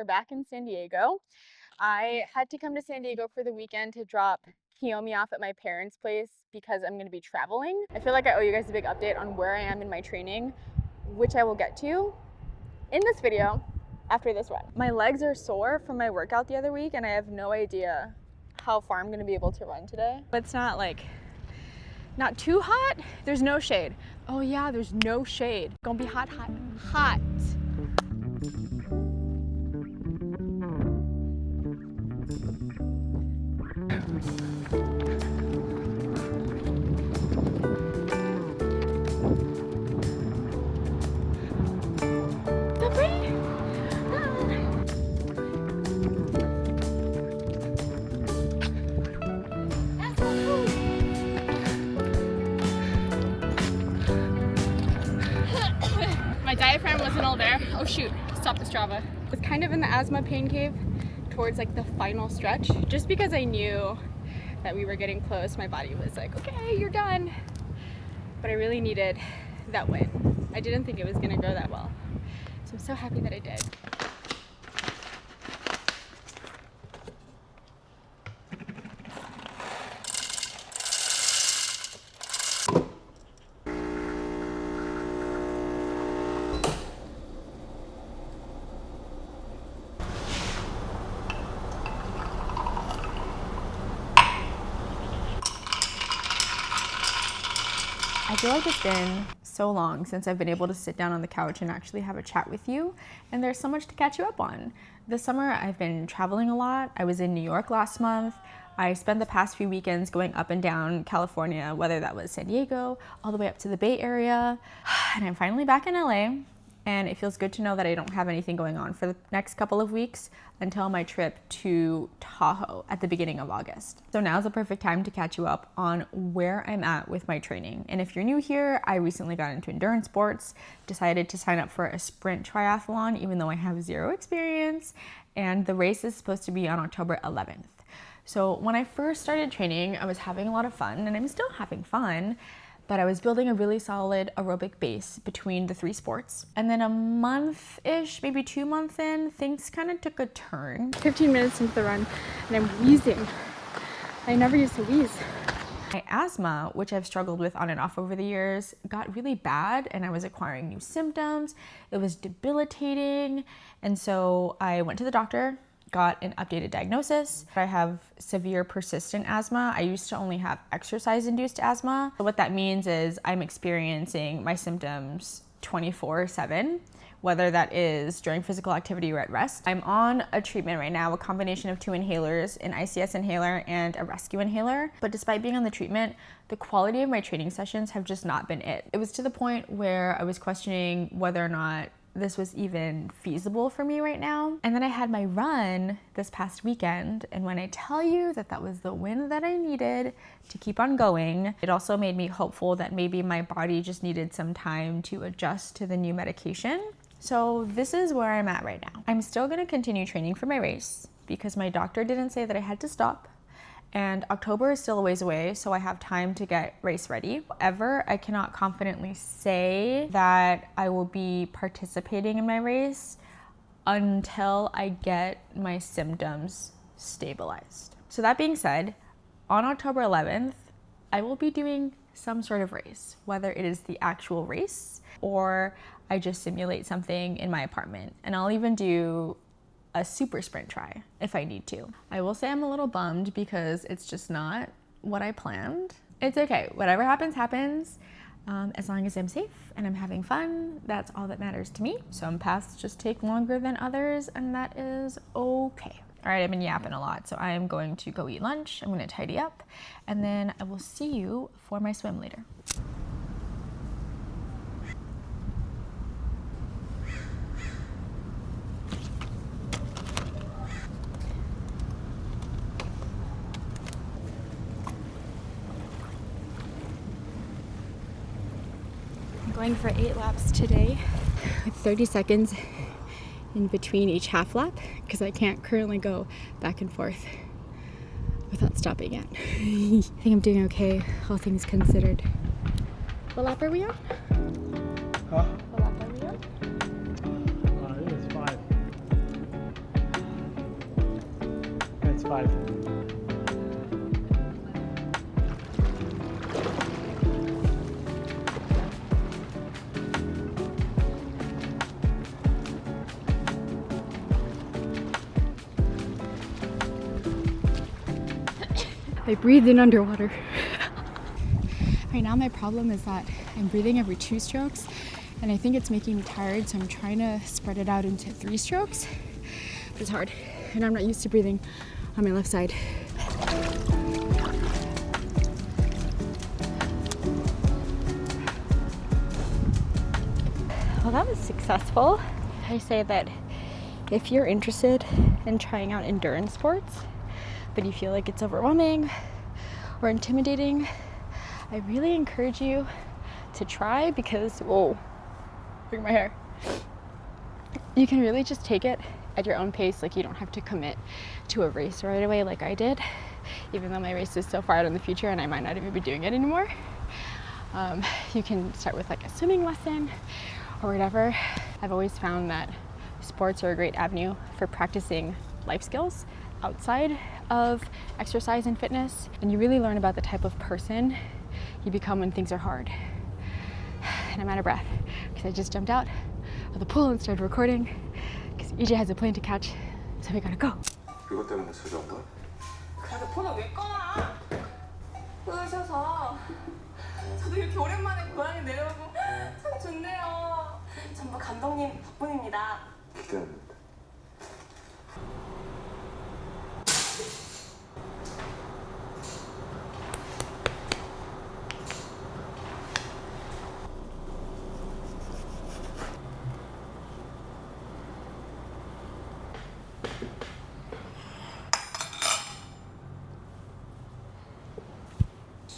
we're back in San Diego. I had to come to San Diego for the weekend to drop Kiyomi off at my parents' place because I'm going to be traveling. I feel like I owe you guys a big update on where I am in my training, which I will get to in this video after this run. My legs are sore from my workout the other week and I have no idea how far I'm going to be able to run today. But it's not too hot. There's no shade. Oh yeah, there's no shade. Gonna be hot, hot, hot. My diaphragm wasn't all there. Oh shoot, stop the Strava. I was kind of in the asthma pain cave towards like the final stretch, just because I knew that we were getting close. My body was like, okay, you're done. But I really needed that win. I didn't think it was gonna go that well. So I'm so happy that I did. I feel like it's been so long since I've been able to sit down on the couch and actually have a chat with you, and there's so much to catch you up on. This summer I've been traveling a lot. I was in New York last month. I spent the past few weekends going up and down California, whether that was San Diego, all the way up to the Bay Area, and I'm finally back in LA. And it feels good to know that I don't have anything going on for the next couple of weeks until my trip to Tahoe at the beginning of August. So now's the perfect time to catch you up on where I'm at with my training. And if you're new here, I recently got into endurance sports, decided to sign up for a sprint triathlon, even though I have zero experience. And the race is supposed to be on October 11th. So when I first started training, I was having a lot of fun, and I'm still having fun. But I was building a really solid aerobic base between the three sports. And then a month-ish, maybe 2 months in, things kind of took a turn. 15 minutes into the run, and I'm wheezing. I never used to wheeze. My asthma, which I've struggled with on and off over the years, got really bad, and I was acquiring new symptoms. It was debilitating. And so I went to the doctor, got an updated diagnosis. I have severe persistent asthma. I used to only have exercise-induced asthma. So what that means is I'm experiencing my symptoms 24/7, whether that is during physical activity or at rest. I'm on a treatment right now, a combination of 2 inhalers, an ICS inhaler and a rescue inhaler. But despite being on the treatment, the quality of my training sessions have just not been it. It was to the point where I was questioning whether or not this was even feasible for me right now. And then I had my run this past weekend, and when I tell you that that was the win that I needed to keep on going, it also made me hopeful that maybe my body just needed some time to adjust to the new medication. So this is where I'm at right now. I'm still gonna continue training for my race because my doctor didn't say that I had to stop. And October is still a ways away, so I have time to get race ready. However, I cannot confidently say that I will be participating in my race until I get my symptoms stabilized. So that being said, on October 11th, I will be doing some sort of race, whether it is the actual race or I just simulate something in my apartment. And I'll even do a super sprint try if I need to. I will say I'm a little bummed because it's just not what I planned. It's okay, whatever happens, happens. As long as I'm safe and I'm having fun, that's all that matters to me. Some paths just take longer than others, and that is okay. All right, I've been yapping a lot, so I am going to go eat lunch. I'm gonna tidy up, and then I will see you for my swim later. Going for 8 laps today with 30 seconds in between each half lap because I can't currently go back and forth without stopping yet. I think I'm doing okay, all things considered. What lap are we on? Huh? What lap are we on? I think it's 5. 5. I breathed in underwater. Right now my problem is that I'm breathing every 2 strokes and I think it's making me tired, so I'm trying to spread it out into 3 strokes. But it's hard and I'm not used to breathing on my left side. Well, that was successful. I say that if you're interested in trying out endurance sports, but you feel like it's overwhelming or intimidating, I really encourage you to try because, whoa, look at my hair. You can really just take it at your own pace. Like, you don't have to commit to a race right away like I did, even though my race is so far out in the future and I might not even be doing it anymore. You can start with like a swimming lesson or whatever. I've always found that sports are a great avenue for practicing life skills outside of exercise and fitness, and you really learn about the type of person you become when things are hard. And I'm out of breath because I just jumped out of the pool and started recording because EJ has a plane to catch, so we gotta go. 그것 때문에 찾아온 거야? 그래도 폰을 왜 꺼놔? 끊으셔서 저도 이렇게 오랜만에 고향에 내려오고 참 좋네요. 전부 감독님 덕분입니다. 기대합니다.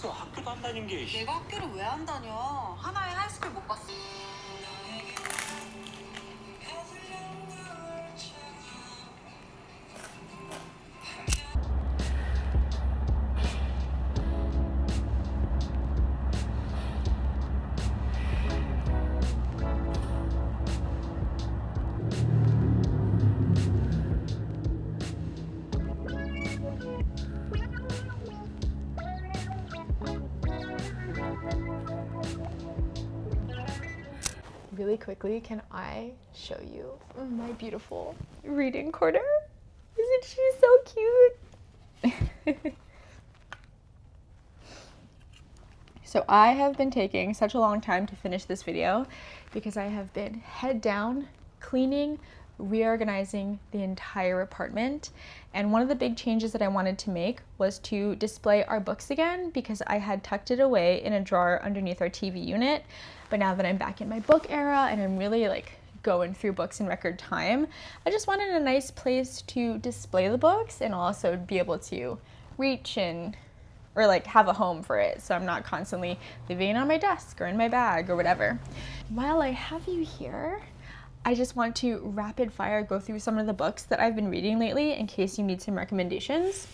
학교도 안 다닌 게. 내가 학교를 왜 안 다녀? 하나의 하이스쿨 못 봤어. Really quickly, can I show you my beautiful reading corner? Isn't she so cute? So I have been taking such a long time to finish this video because I have been head down, cleaning, reorganizing the entire apartment. And one of the big changes that I wanted to make was to display our books again because I had tucked it away in a drawer underneath our TV unit. But now that I'm back in my book era and I'm really like going through books in record time, I just wanted a nice place to display the books and also be able to reach and or like have a home for it, so I'm not constantly leaving it on my desk or in my bag or whatever. While I have you here, I just want to rapid fire go through some of the books that I've been reading lately in case you need some recommendations.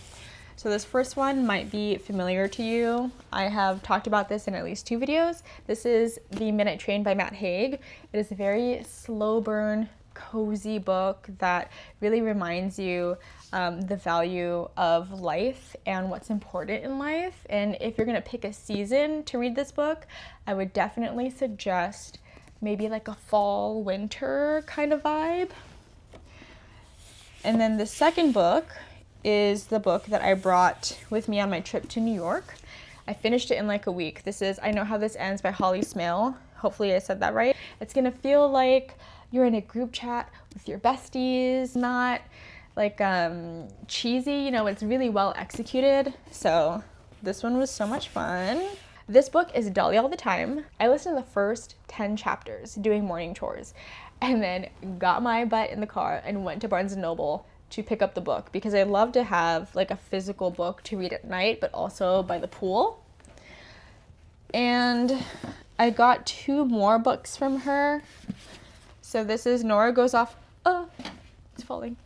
So this first one might be familiar to you. I have talked about this in at least 2 videos. This is The Midnight Train by Matt Haig. It is a very slow burn, cozy book that really reminds you the value of life and what's important in life. And if you're gonna pick a season to read this book, I would definitely suggest maybe like a fall, winter kind of vibe. And then the second book is the book that I brought with me on my trip to New York. I finished it in like a week. This is I Know How This Ends by Holly Smale. Hopefully I said that right. It's gonna feel like you're in a group chat with your besties, not like cheesy, you know, it's really well executed. So this one was so much fun. This book is Dolly All the Time. I listened to the first 10 chapters doing morning chores and then got my butt in the car and went to Barnes & Noble to pick up the book because I love to have like a physical book to read at night, but also by the pool. And I got 2 more books from her. So this is Nora Goes Off, oh, it's falling.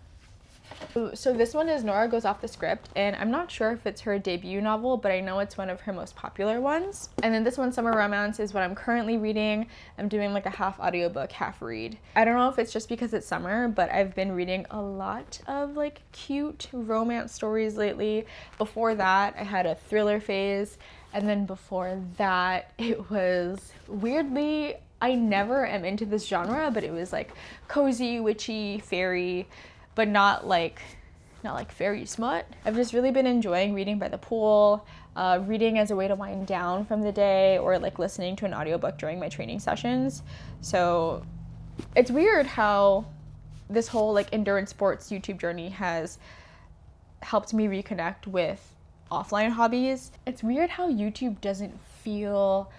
So this one is Nora Goes Off the Script, and I'm not sure if it's her debut novel, but I know it's one of her most popular ones. And then this one, Summer Romance, is what I'm currently reading. I'm doing like a half audiobook, half read. I don't know if it's just because it's summer, but I've been reading a lot of like cute romance stories lately. Before that, I had a thriller phase, and then before that, it was weirdly, I never am into this genre, but it was like cozy, witchy, fairy, but not like fairy smut. I've just really been enjoying reading by the pool, reading as a way to wind down from the day, or like listening to an audiobook during my training sessions. So it's weird how this whole like endurance sports YouTube journey has helped me reconnect with offline hobbies. It's weird how YouTube doesn't feel,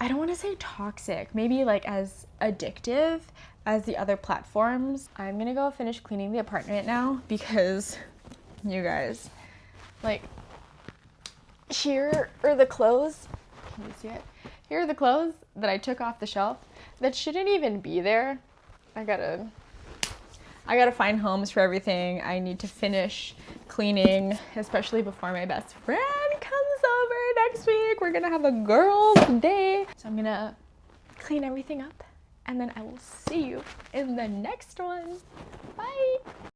I don't want to say toxic, maybe like as addictive as the other platforms. I'm gonna go finish cleaning the apartment now because you guys, like, here are the clothes. Can you see it? Here are the clothes that I took off the shelf that shouldn't even be there. I gotta find homes for everything. I need to finish cleaning, especially before my best friend comes over next week. We're gonna have a girls' day. So I'm gonna clean everything up, and then I will see you in the next one. Bye.